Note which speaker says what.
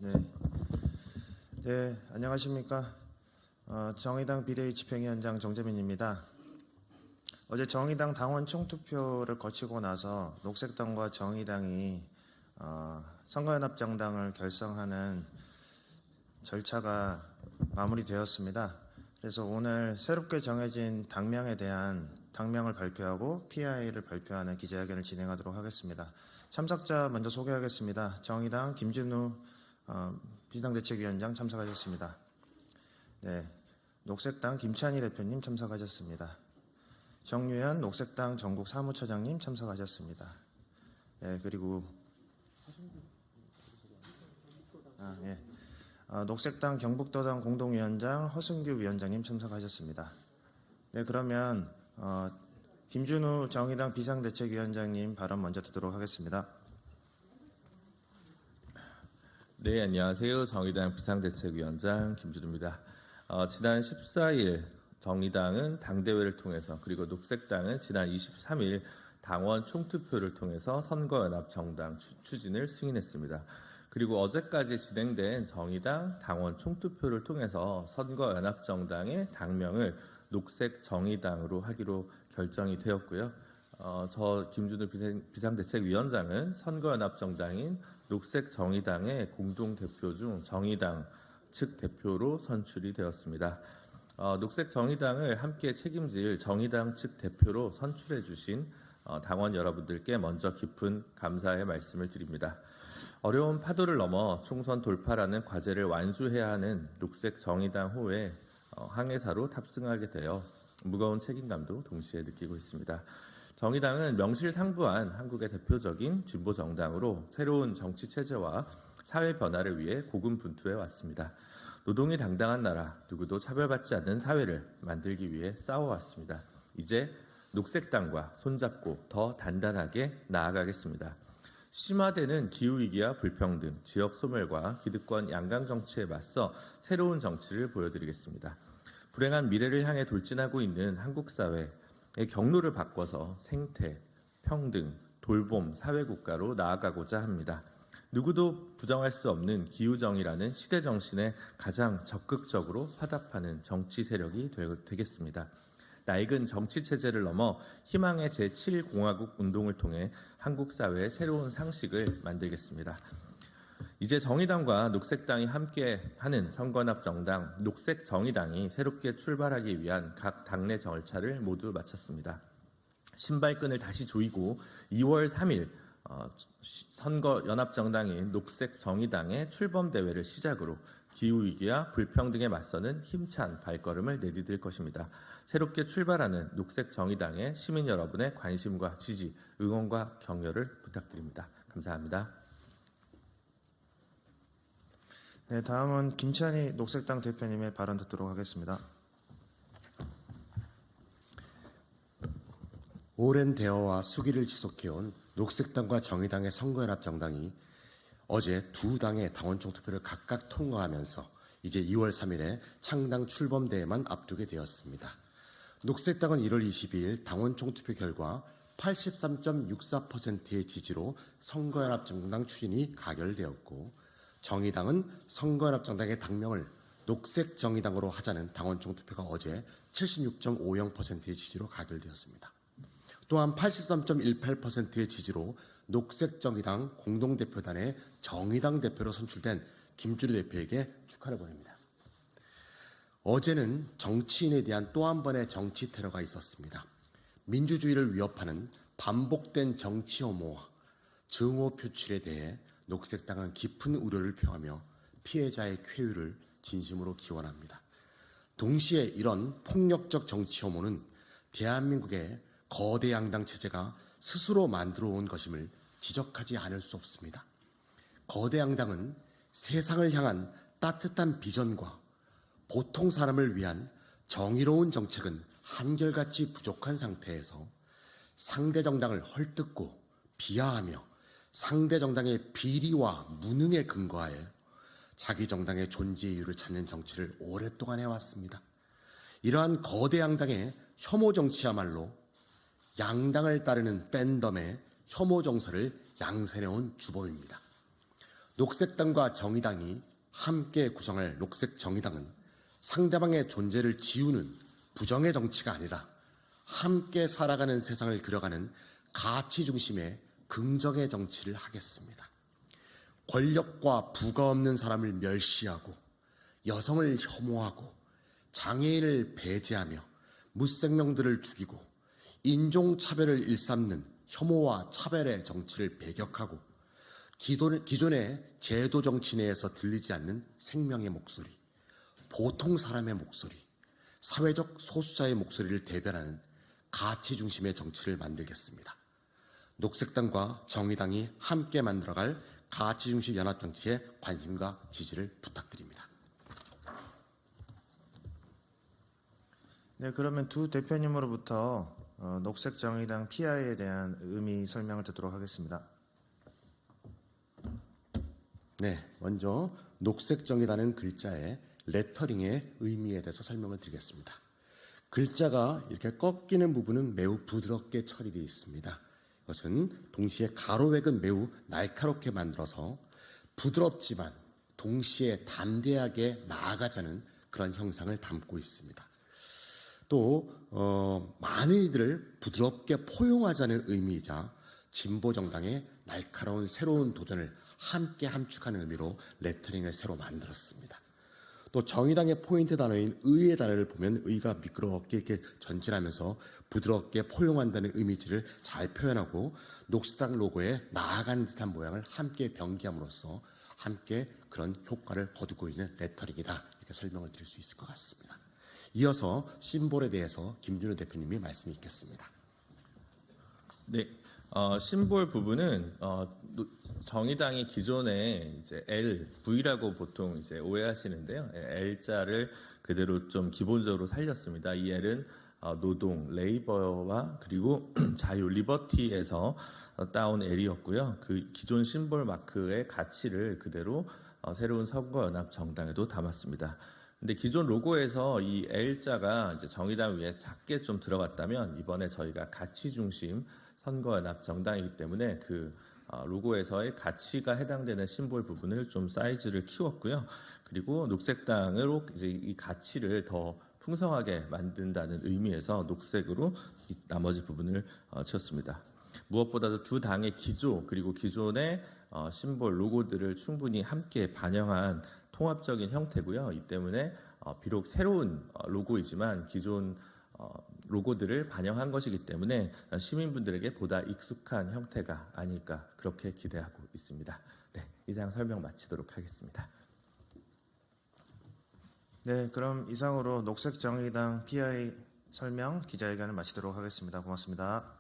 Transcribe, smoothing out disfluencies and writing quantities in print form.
Speaker 1: 네, 안녕하십니까. 정의당 비대위 집행위원장 정재민입니다. 어제 정의당 당원 총투표를 거치고 나서 녹색당과 정의당이 선거연합정당을 결성하는 절차가 마무리되었습니다. 그래서 오늘 새롭게 정해진 당명에 대한 당명을 발표하고 PI를 발표하는 기자회견을 진행하도록 하겠습니다. 참석자 먼저 소개하겠습니다. 정의당 김준우 비상대책위원장 참석하셨습니다. 네, 녹색당 김찬희 대표님 참석하셨습니다. 정유현 녹색당 전국 사무처장님 참석하셨습니다. 네, 그리고 녹색당 경북도당 공동위원장 허승규 위원장님 참석하셨습니다. 네, 그러면 김준우 정의당 비상대책위원장님 발언 먼저 듣도록 하겠습니다.
Speaker 2: 네, 안녕하세요. 정의당 비상대책위원장 김준우입니다. 지난 14일 정의당은 당대회를 통해서 그리고 녹색당은 지난 23일 당원 총투표를 통해서 선거연합정당 추진을 승인했습니다. 그리고 어제까지 진행된 정의당 당원 총투표를 통해서 선거연합정당의 당명을 녹색정의당으로 하기로 결정이 되었고요. 저 김준우 비상대책위원장은 선거연합정당인 녹색정의당의 공동대표 중 정의당 측 대표로 선출이 되었습니다. 녹색정의당을 함께 책임질 정의당 측 대표로 선출해 주신 당원 여러분들께 먼저 깊은 감사의 말씀을 드립니다. 어려운 파도를 넘어 총선 돌파라는 과제를 완수해야 하는 녹색정의당 호에 항해사로 탑승하게 되어 무거운 책임감도 동시에 느끼고 있습니다. 정의당은 명실상부한 한국의 대표적인 진보 정당으로 새로운 정치 체제와 사회 변화를 위해 고군분투해 왔습니다. 노동이 당당한 나라, 누구도 차별받지 않는 사회를 만들기 위해 싸워왔습니다. 이제 녹색당과 손잡고 더 단단하게 나아가겠습니다. 심화되는 기후위기와 불평등, 지역 소멸과 기득권 양강 정치에 맞서 새로운 정치를 보여드리겠습니다. 불행한 미래를 향해 돌진하고 있는 한국 사회의 경로를 바꿔서 생태, 평등, 돌봄 사회국가로 나아가고자 합니다. 누구도 부정할 수 없는 기후정의라는 시대 정신에 가장 적극적으로 화답하는 정치 세력이 되겠습니다. 낡은 정치 체제를 넘어 희망의 제7공화국 운동을 통해 한국 사회의 새로운 상식을 만들겠습니다. 이제 정의당과 녹색당이 함께하는 선거연합정당 녹색정의당이 새롭게 출발하기 위한 각 당내 절차를 모두 마쳤습니다. 신발끈을 다시 조이고 2월 3일 선거연합정당인 녹색정의당의 출범대회를 시작으로 기후위기와 불평등에 맞서는 힘찬 발걸음을 내디딜 것입니다. 새롭게 출발하는 녹색정의당의 시민 여러분의 관심과 지지, 응원과 격려를 부탁드립니다. 감사합니다.
Speaker 1: 네, 다음은 김찬희 녹색당 대표님의 발언 듣도록 하겠습니다.
Speaker 3: 오랜 대화와 수기를 지속해온 녹색당과 정의당의 선거연합정당이 어제 두 당의 당원 총투표를 각각 통과하면서 이제 2월 3일에 창당 출범대회만 앞두게 되었습니다. 녹색당은 1월 22일 당원 총투표 결과 83.64%의 지지로 선거연합정당 추진이 가결되었고, 정의당은 선거연합정당의 당명을 녹색정의당으로 하자는 당원 총투표가 어제 76.50%의 지지로 가결되었습니다. 또한 83.18%의 지지로 녹색정의당 공동대표단의 정의당 대표로 선출된 김준우 대표에게 축하를 보냅니다. 어제는 정치인에 대한 또 한 번의 정치 테러가 있었습니다. 민주주의를 위협하는 반복된 정치 혐오와 증오 표출에 대해 녹색당은 깊은 우려를 표하며 피해자의 쾌유를 진심으로 기원합니다. 동시에 이런 폭력적 정치 혐오는 대한민국의 거대 양당 체제가 스스로 만들어 온 것임을 지적하지 않을 수 없습니다. 거대 양당은 세상을 향한 따뜻한 비전과 보통 사람을 위한 정의로운 정책은 한결같이 부족한 상태에서 상대 정당을 헐뜯고 비하하며 상대 정당의 비리와 무능에 근거하여 자기 정당의 존재 이유를 찾는 정치를 오랫동안 해왔습니다. 이러한 거대 양당의 혐오 정치야말로 양당을 따르는 팬덤의 혐오 정서를 양산해온 주범입니다. 녹색당과 정의당이 함께 구성할 녹색정의당은 상대방의 존재를 지우는 부정의 정치가 아니라 함께 살아가는 세상을 그려가는 가치 중심의 긍정의 정치를 하겠습니다. 권력과 부가 없는 사람을 멸시하고 여성을 혐오하고 장애인을 배제하며 무생명들을 죽이고 인종차별을 일삼는 혐오와 차별의 정치를 배격하고 기존의 제도 정치 내에서 들리지 않는 생명의 목소리, 보통 사람의 목소리, 사회적 소수자의 목소리를 대변하는 가치 중심의 정치를 만들겠습니다. 녹색당과 정의당이 함께 만들어갈 가치 중심 연합 정치에 관심과 지지를 부탁드립니다.
Speaker 1: 네, 그러면 두 대표님으로부터 녹색정의당 PI에 대한 의미 설명을 듣도록 하겠습니다.
Speaker 3: 네, 먼저 녹색정의당은 글자의 레터링의 의미에 대해서 설명을 드리겠습니다. 글자가 이렇게 꺾이는 부분은 매우 부드럽게 처리되어 있습니다. 이것은 동시에 가로획은 매우 날카롭게 만들어서 부드럽지만 동시에 담대하게 나아가자는 그런 형상을 담고 있습니다. 또 많은 이들을 부드럽게 포용하자는 의미이자 진보정당의 날카로운 새로운 도전을 함께 함축하는 의미로 레터링을 새로 만들었습니다. 또 정의당의 포인트 단어인 의의 단어를 보면 의가 미끄럽게 이렇게 전진하면서 부드럽게 포용한다는 이미지를 잘 표현하고 녹색당 로고에 나아가는 듯한 모양을 함께 병기함으로써 함께 그런 효과를 거두고 있는 레터링이다, 이렇게 설명을 드릴 수 있을 것 같습니다. 이어서 심볼에 대해서 김준우 대표님이 말씀이 있겠습니다.
Speaker 2: 네, 심볼 부분은 정의당이 기존에 이제 L, V라고 보통 이제 오해하시는데요. L자를 그대로 좀 기본적으로 살렸습니다. 이 L은 노동, 레이버와 그리고 자유, 리버티에서 따온 L이었고요. 그 기존 심볼 마크의 가치를 그대로 새로운 선거연합 정당에도 담았습니다. 근데 기존 로고에서 이 L자가 이제 정의당 위에 작게 좀 들어갔다면 이번에 저희가 가치 중심 선거연합 정당이기 때문에 그 로고에서의 가치가 해당되는 심볼 부분을 좀 사이즈를 키웠고요. 그리고 녹색당으로 이제 이 가치를 더 풍성하게 만든다는 의미에서 녹색으로 이 나머지 부분을 채웠습니다. 무엇보다도 두 당의 기조 그리고 기존의 심볼 로고들을 충분히 함께 반영한 통합적인 형태고요. 이 때문에 비록 새로운 로고이지만 기존 로고들을 반영한 것이기 때문에 시민분들에게 보다 익숙한 형태가 아닐까 그렇게 기대하고 있습니다. 네, 이상 설명 마치도록 하겠습니다.
Speaker 1: 네, 그럼 이상으로 녹색정의당 PI 설명 기자회견을 마치도록 하겠습니다. 고맙습니다.